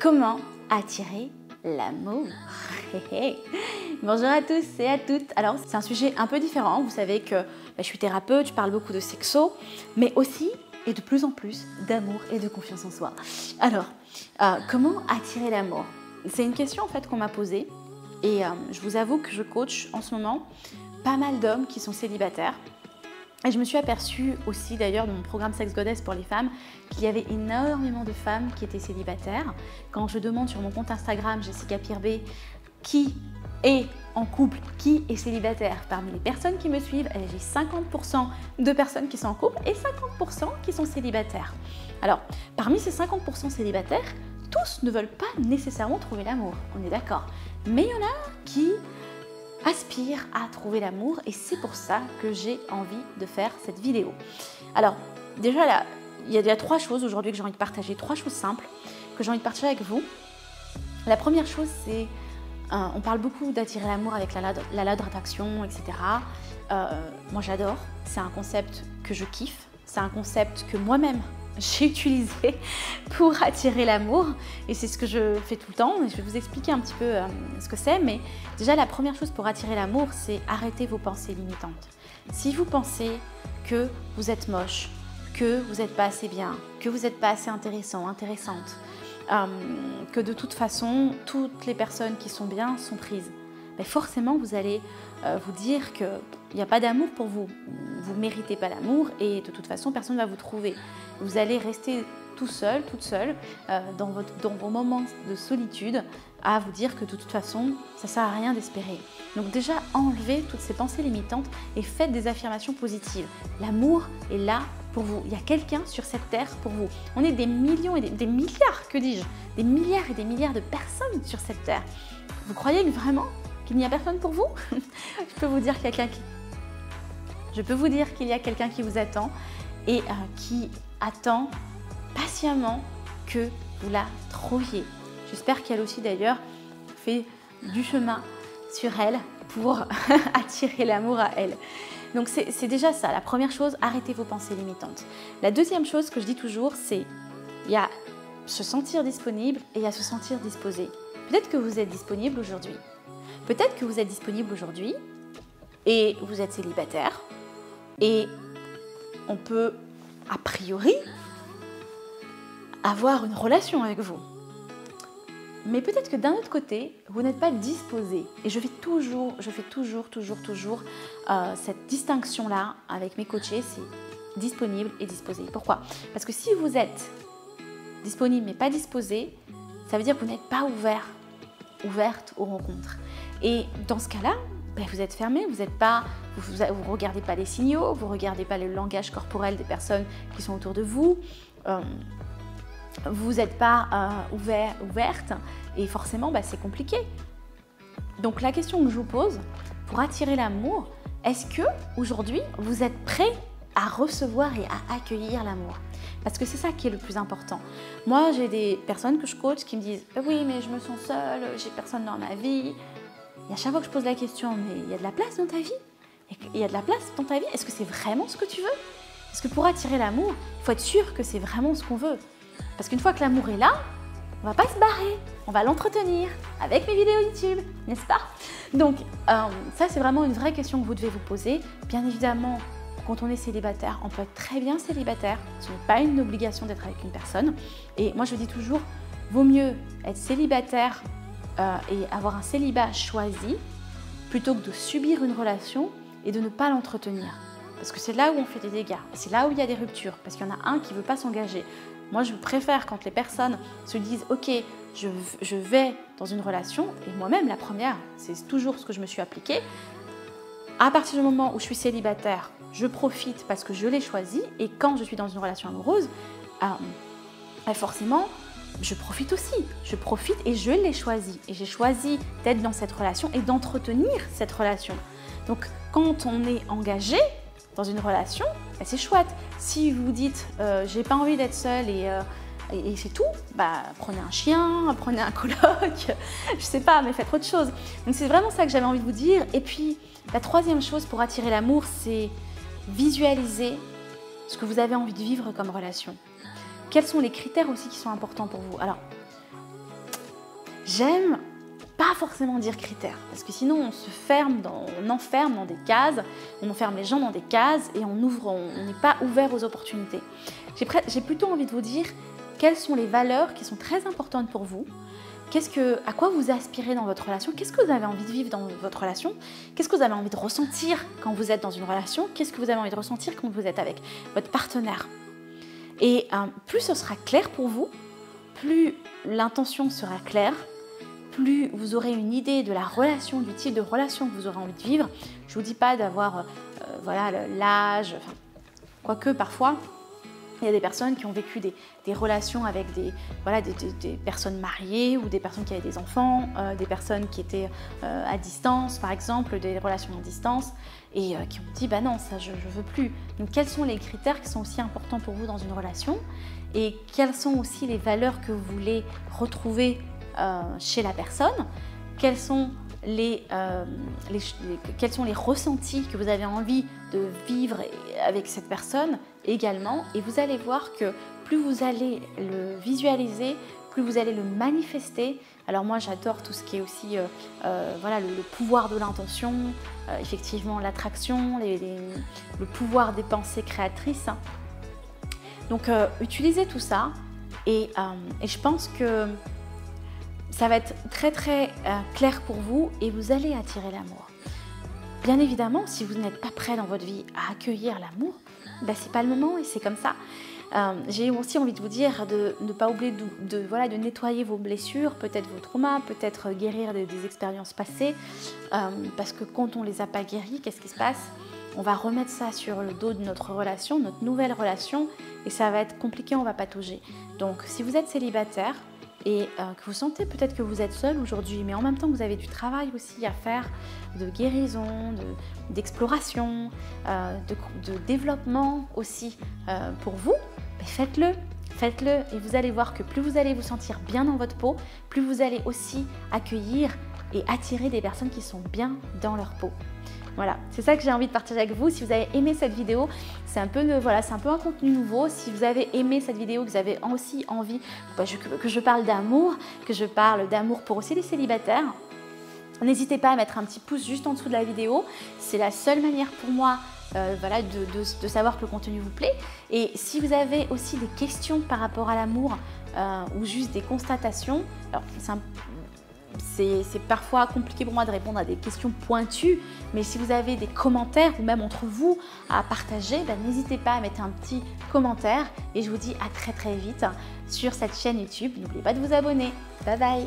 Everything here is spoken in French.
Comment attirer l'amour? Bonjour à tous et à toutes. Alors, c'est un sujet un peu différent. Vous savez que je suis thérapeute, je parle beaucoup de sexo, mais aussi et de plus en plus d'amour et de confiance en soi. Alors, comment attirer l'amour? C'est une question en fait qu'on m'a posée et je vous avoue que je coach en ce moment pas mal d'hommes qui sont célibataires. Et je me suis aperçue aussi d'ailleurs dans mon programme Sex Goddess pour les femmes qu'il y avait énormément de femmes qui étaient célibataires. Quand je demande sur mon compte Instagram Jessica Pirbet qui est en couple, qui est célibataire, parmi les personnes qui me suivent, j'ai 50% de personnes qui sont en couple et 50% qui sont célibataires. Alors, parmi ces 50% célibataires, tous ne veulent pas nécessairement trouver l'amour, on est d'accord. Mais il y en a qui aspirent à trouver l'amour et c'est pour ça que j'ai envie de faire cette vidéo. Alors, déjà là, il y a trois choses aujourd'hui que j'ai envie de partager, trois choses simples que j'ai envie de partager avec vous. La première chose, c'est on parle beaucoup d'attirer l'amour avec la loi d'attraction, etc. Moi, j'adore. C'est un concept que je kiffe. C'est un concept que moi-même, j'ai utilisé pour attirer l'amour. Et c'est ce que je fais tout le temps. Et je vais vous expliquer un petit peu ce que c'est. Mais déjà, la première chose pour attirer l'amour, c'est arrêter vos pensées limitantes. Si vous pensez que vous êtes moche, que vous n'êtes pas assez bien, que vous n'êtes pas assez intéressant, intéressante, que de toute façon, toutes les personnes qui sont bien sont prises. Mais forcément, vous allez vous dire qu'il n'y a pas d'amour pour vous. Vous ne méritez pas l'amour et de toute façon, personne ne va vous trouver. Vous allez rester tout seul, toute seule, dans vos moments de solitude, à vous dire que de toute façon, ça ne sert à rien d'espérer. Donc déjà, enlevez toutes ces pensées limitantes et faites des affirmations positives. L'amour est là pour vous. Il y a quelqu'un sur cette terre pour vous. On est des millions et des milliards, que dis-je, des milliards et des milliards de personnes sur cette terre. Vous croyez vraiment qu'il n'y a personne pour vous? Je peux vous dire qu'il y a quelqu'un qui vous attend et qui attend patiemment que vous la trouviez. J'espère qu'elle aussi d'ailleurs fait du chemin sur elle pour attirer l'amour à elle. Donc c'est déjà ça, la première chose, arrêtez vos pensées limitantes. La deuxième chose que je dis toujours, c'est il y a se sentir disponible et il y a se sentir disposé. Peut-être que vous êtes disponible aujourd'hui. Peut-être que vous êtes disponible aujourd'hui et vous êtes célibataire et on peut a priori avoir une relation avec vous. Mais peut-être que d'un autre côté, vous n'êtes pas disposé. Et je fais toujours cette distinction-là avec mes coachés, c'est disponible et disposé. Pourquoi? Parce que si vous êtes disponible mais pas disposé, ça veut dire que vous n'êtes pas ouverte aux rencontres. Et dans ce cas-là, vous êtes fermé, vous ne regardez pas les signaux, vous ne regardez pas le langage corporel des personnes qui sont autour de vous. Vous n'êtes pas ouverte et forcément c'est compliqué. Donc la question que je vous pose pour attirer l'amour, est-ce que aujourd'hui vous êtes prêt à recevoir et à accueillir l'amour? Parce que c'est ça qui est le plus important. Moi j'ai des personnes que je coach qui me disent oui mais je me sens seule, j'ai personne dans ma vie. Et à chaque fois que je pose la question mais il y a de la place dans ta vie? Il y a de la place dans ta vie? Est-ce que c'est vraiment ce que tu veux? Parce que pour attirer l'amour, il faut être sûr que c'est vraiment ce qu'on veut. Parce qu'une fois que l'amour est là, on ne va pas se barrer, on va l'entretenir avec mes vidéos YouTube, n'est-ce pas? Donc ça c'est vraiment une vraie question que vous devez vous poser. Bien évidemment, quand on est célibataire, on peut être très bien célibataire. Ce n'est pas une obligation d'être avec une personne. Et moi je dis toujours, vaut mieux être célibataire et avoir un célibat choisi plutôt que de subir une relation et de ne pas l'entretenir. Parce que c'est là où on fait des dégâts, c'est là où il y a des ruptures, parce qu'il y en a un qui ne veut pas s'engager. Moi, je préfère quand les personnes se disent « Ok, je vais dans une relation », et moi-même, la première, c'est toujours ce que je me suis appliquée. À partir du moment où je suis célibataire, je profite parce que je l'ai choisi, et quand je suis dans une relation amoureuse, forcément, je profite aussi. Je profite et je l'ai choisi. Et j'ai choisi d'être dans cette relation et d'entretenir cette relation. Donc, quand on est engagé dans une relation, c'est chouette. Si vous dites j'ai pas envie d'être seule et c'est tout, prenez un chien, prenez un coloc, je sais pas, mais faites autre chose. Donc c'est vraiment ça que j'avais envie de vous dire. Et puis la troisième chose pour attirer l'amour, c'est visualiser ce que vous avez envie de vivre comme relation. Quels sont les critères aussi qui sont importants pour vous? Alors, J'aime pas forcément dire critères, parce que sinon on enferme dans des cases, on enferme les gens dans des cases et on n'est pas ouvert aux opportunités. J'ai plutôt envie de vous dire quelles sont les valeurs qui sont très importantes pour vous, à quoi vous aspirez dans votre relation, qu'est-ce que vous avez envie de vivre dans votre relation, qu'est-ce que vous avez envie de ressentir quand vous êtes dans une relation, qu'est-ce que vous avez envie de ressentir quand vous êtes avec votre partenaire. Et plus ce sera clair pour vous, plus l'intention sera claire, plus vous aurez une idée de la relation, du type de relation que vous aurez envie de vivre. Je ne vous dis pas d'avoir l'âge, quoique parfois, il y a des personnes qui ont vécu des relations avec des personnes mariées ou des personnes qui avaient des enfants, des personnes qui étaient à distance, par exemple, des relations à distance, et qui ont dit « bah non, ça je veux plus ». Donc quels sont les critères qui sont aussi importants pour vous dans une relation et quelles sont aussi les valeurs que vous voulez retrouver chez la personne, quels sont les ressentis que vous avez envie de vivre avec cette personne également, et vous allez voir que plus vous allez le visualiser, plus vous allez le manifester. Alors moi j'adore tout ce qui est aussi le pouvoir de l'intention, effectivement l'attraction, le pouvoir des pensées créatrices. Donc utilisez tout ça et je pense que ça va être très très clair pour vous et vous allez attirer l'amour. Bien évidemment, si vous n'êtes pas prêt dans votre vie à accueillir l'amour, c'est pas le moment et c'est comme ça. J'ai aussi envie de vous dire de ne pas oublier de nettoyer vos blessures, peut-être vos traumas, peut-être guérir des expériences passées, parce que quand on ne les a pas guéries, qu'est-ce qui se passe? On va remettre ça sur le dos de notre relation, notre nouvelle relation, et ça va être compliqué, on va patauger. Donc si vous êtes célibataire, et que vous sentez peut-être que vous êtes seul aujourd'hui, mais en même temps que vous avez du travail aussi à faire, de guérison, d'exploration, de développement aussi pour vous, faites-le et vous allez voir que plus vous allez vous sentir bien dans votre peau, plus vous allez aussi accueillir et attirer des personnes qui sont bien dans leur peau. Voilà, c'est ça que j'ai envie de partager avec vous. Si vous avez aimé cette vidéo, c'est un peu un contenu nouveau. Si vous avez aimé cette vidéo, que vous avez aussi envie que je parle d'amour, que je parle d'amour pour aussi les célibataires, n'hésitez pas à mettre un petit pouce juste en dessous de la vidéo. C'est la seule manière pour moi de savoir que le contenu vous plaît. Et si vous avez aussi des questions par rapport à l'amour ou juste des constatations, alors c'est parfois compliqué pour moi de répondre à des questions pointues, mais si vous avez des commentaires ou même entre vous à partager, n'hésitez pas à mettre un petit commentaire et je vous dis à très très vite sur cette chaîne YouTube. N'oubliez pas de vous abonner. Bye bye.